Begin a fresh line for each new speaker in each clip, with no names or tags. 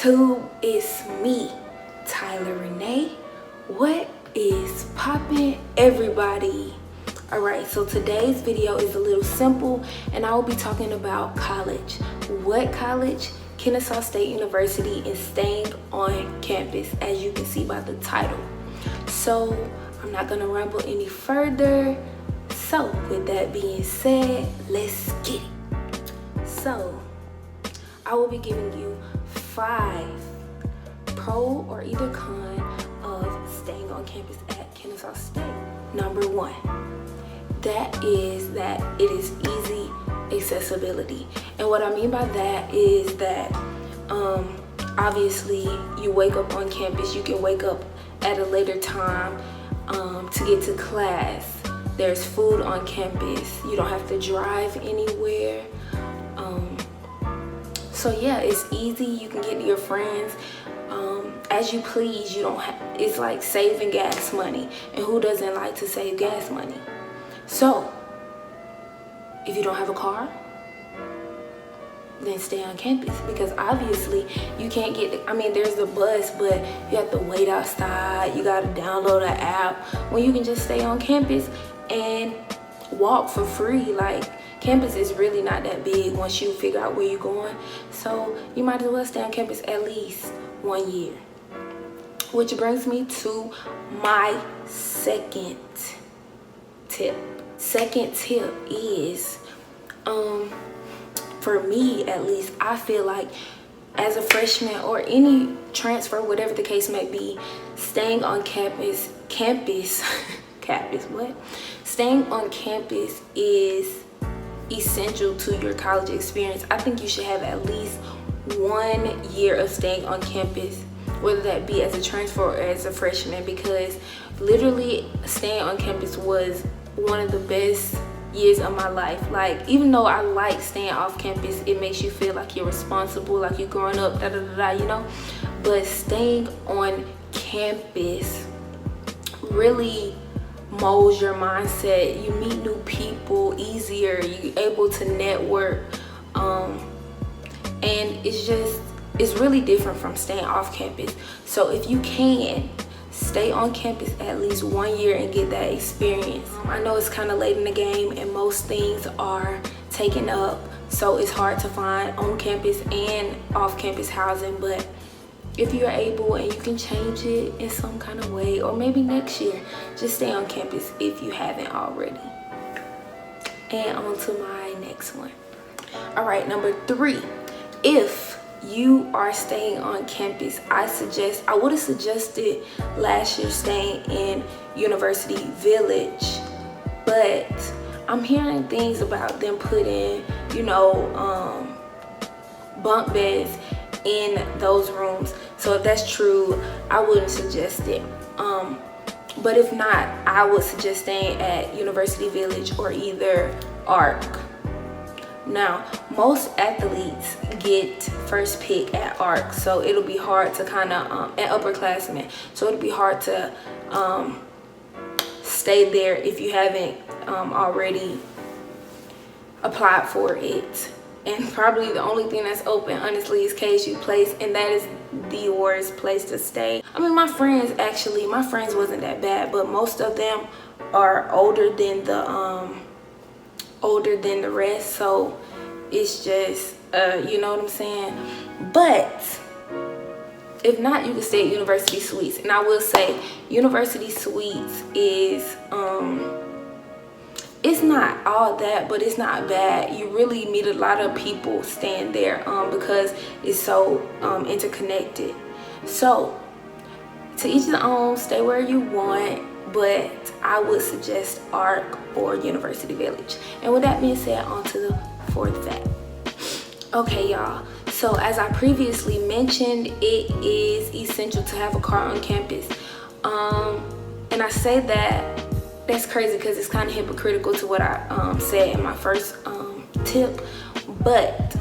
YouTube? It's me, Tyler Renee. What is poppin', everybody? Alright, so today's video is a little simple and I will be talking about college. What college? Kennesaw State University is staying on campus, as you can see by the title. So I'm not gonna ramble any further. So with that being said, let's get it. So I will be giving you 5 pro or either con of staying on campus at Kennesaw State. Number 1, that is that it is easy accessibility. And what I mean by that is that obviously you wake up on campus, you can wake up at a later time to get to class. There's food on campus, you don't have to drive anywhere. So yeah, it's easy. You can get your friends as you please. You don't have, it's like saving gas money, and who doesn't like to save gas money? So if you don't have a car, then stay on campus, because obviously you can't get, I mean, there's the bus, but you have to wait outside, you got to download an app, when you can just stay on campus and walk for free. Like, campus is really not that big once you figure out where you're going, so you might as well stay on campus at least 1 year. Which brings me to my second tip. Second tip is, for me at least, I feel like as a freshman or any transfer, whatever the case may be, staying on staying on campus is essential to your college experience. I think you should have at least 1 year of staying on campus, whether that be as a transfer or as a freshman, because literally staying on campus was one of the best years of my life. Like, even though I like staying off campus, it makes you feel like you're responsible, like you're growing up, you know, but staying on campus really molds your mindset. You meet new people easier, you're able to network, and it's really different from staying off campus. So if you can stay on campus at least 1 year and get that experience. I know it's kind of late in the game and most things are taken up, so it's hard to find on campus and off campus housing, but if you're able and you can change it in some kind of way, or maybe next year, just stay on campus if you haven't already. And on to my next one. All right, number 3, if you are staying on campus, I would have suggested last year staying in University Village, but I'm hearing things about them putting, you know, bunk beds in those rooms. So if that's true, I wouldn't suggest it. But if not, I would suggest staying at University Village or either ARC. Now, most athletes get first pick at ARC, so it'll be hard to kind of, at upperclassmen, so it'll be hard to stay there if you haven't already applied for it. And probably the only thing that's open, honestly, is KSU Place, and that is the worst place to stay. I mean, my friends wasn't that bad, but most of them are older than the rest, so it's just you know what I'm saying. But if not, you can stay at University Suites. And I will say University Suites is it's not all that, but it's not bad. You really meet a lot of people staying there because it's so interconnected. So to each their own, stay where you want, but I would suggest ARC or University Village. And with that being said, on to the 4th fact. Okay, y'all, so as I previously mentioned, it is essential to have a car on campus. And I say that's crazy because it's kind of hypocritical to what I said in my first tip, but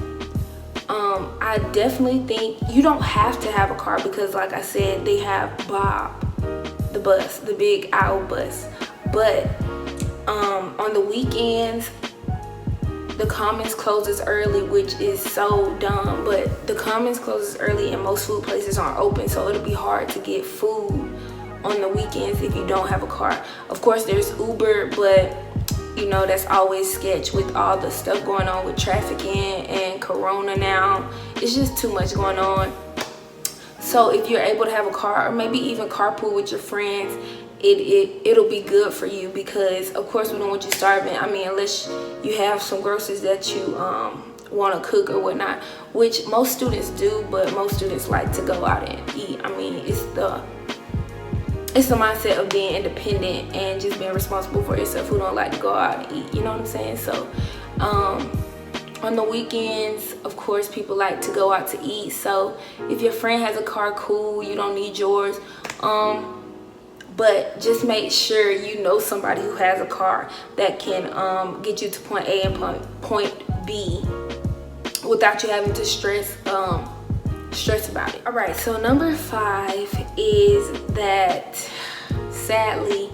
I definitely think you don't have to have a car, because like I said, they have Bob, the bus, the big owl bus. But on the weekends, the Commons closes early, which is so dumb, but the Commons closes early and most food places aren't open, so it'll be hard to get food on the weekends if you don't have a car. Of course, there's Uber, but you know, that's always sketch with all the stuff going on with trafficking and Corona now. It's just too much going on. So if you're able to have a car, or maybe even carpool with your friends, it'll be good for you, because of course we don't want you starving. I mean, unless you have some groceries that you want to cook or whatnot, which most students do, but most students like to go out and eat. I mean, it's the mindset of being independent and just being responsible for yourself who don't like to go out and eat, you know what I'm saying? So on the weekends, of course, people like to go out to eat. So if your friend has a car, cool, you don't need yours. But just make sure you know somebody who has a car that can get you to point A and point B without you having to stress about it. All right, so number 5 is that sadly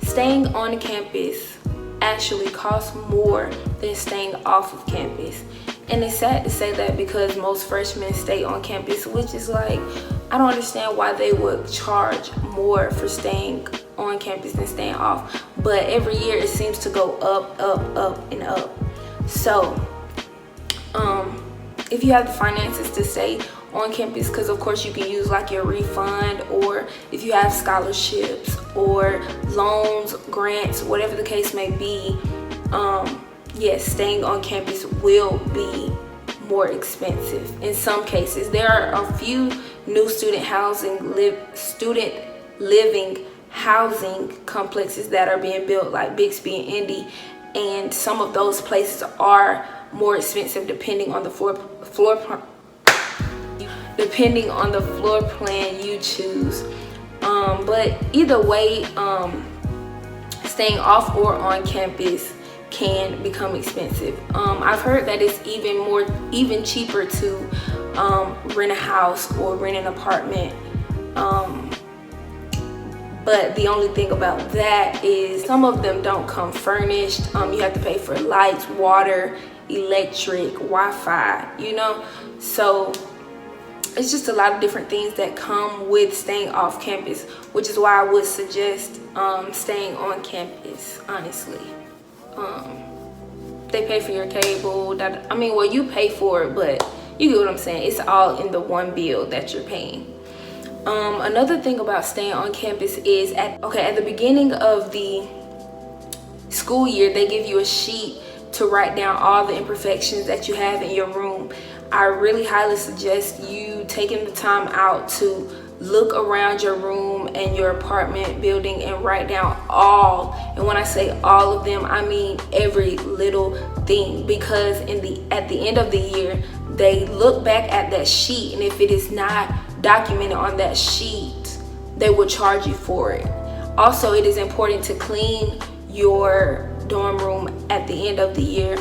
staying on campus actually costs more than staying off of campus. And it's sad to say that, because most freshmen stay on campus, which is like, I don't understand why they would charge more for staying on campus than staying off. But every year it seems to go up, and up. So if you have the finances to stay on campus, because of course you can use like your refund, or if you have scholarships or loans, grants, whatever the case may be, yes, staying on campus will be more expensive in some cases. There are a few new student living housing complexes that are being built, like Bixby and Indy, and some of those places are more expensive depending on the floor plan you choose. But either way, staying off or on campus can become expensive. I've heard that it's even cheaper to rent a house or rent an apartment. But the only thing about that is some of them don't come furnished. You have to pay for lights, water, electric, Wi-Fi, you know. So it's just a lot of different things that come with staying off campus, which is why I would suggest staying on campus, honestly. They pay for your cable. Well, you pay for it, but you get what I'm saying. It's all in the one bill that you're paying. Another thing about staying on campus is at the beginning of the school year, they give you a sheet to write down all the imperfections that you have in your room. I really highly suggest you taking the time out to look around your room and your apartment building and write down all, and when I say all of them, I mean every little thing, because at the end of the year they look back at that sheet, and if it is not documented on that sheet, they will charge you for it. Also, it is important to clean your dorm room at the end of the year,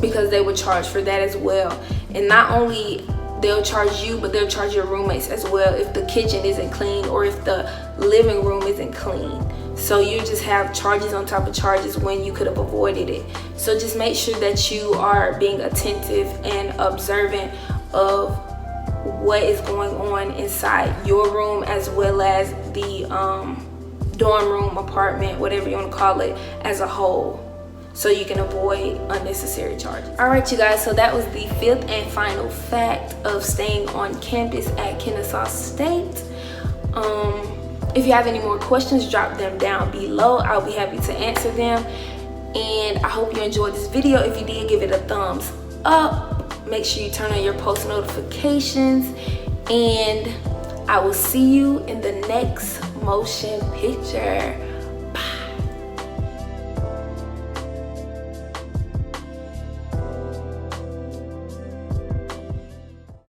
because they will charge for that as well. And not only they'll charge you, but they'll charge your roommates as well if the kitchen isn't clean or if the living room isn't clean. So you just have charges on top of charges when you could have avoided it. So just make sure that you are being attentive and observant of what is going on inside your room, as well as the dorm room, apartment, whatever you want to call it, as a whole, so you can avoid unnecessary charges. All right, you guys, so that was the 5th and final fact of staying on campus at Kennesaw State. If you have any more questions, drop them down below. I'll be happy to answer them. And I hope you enjoyed this video. If you did, give it a thumbs up. Make sure you turn on your post notifications, and I will see you in the next motion picture.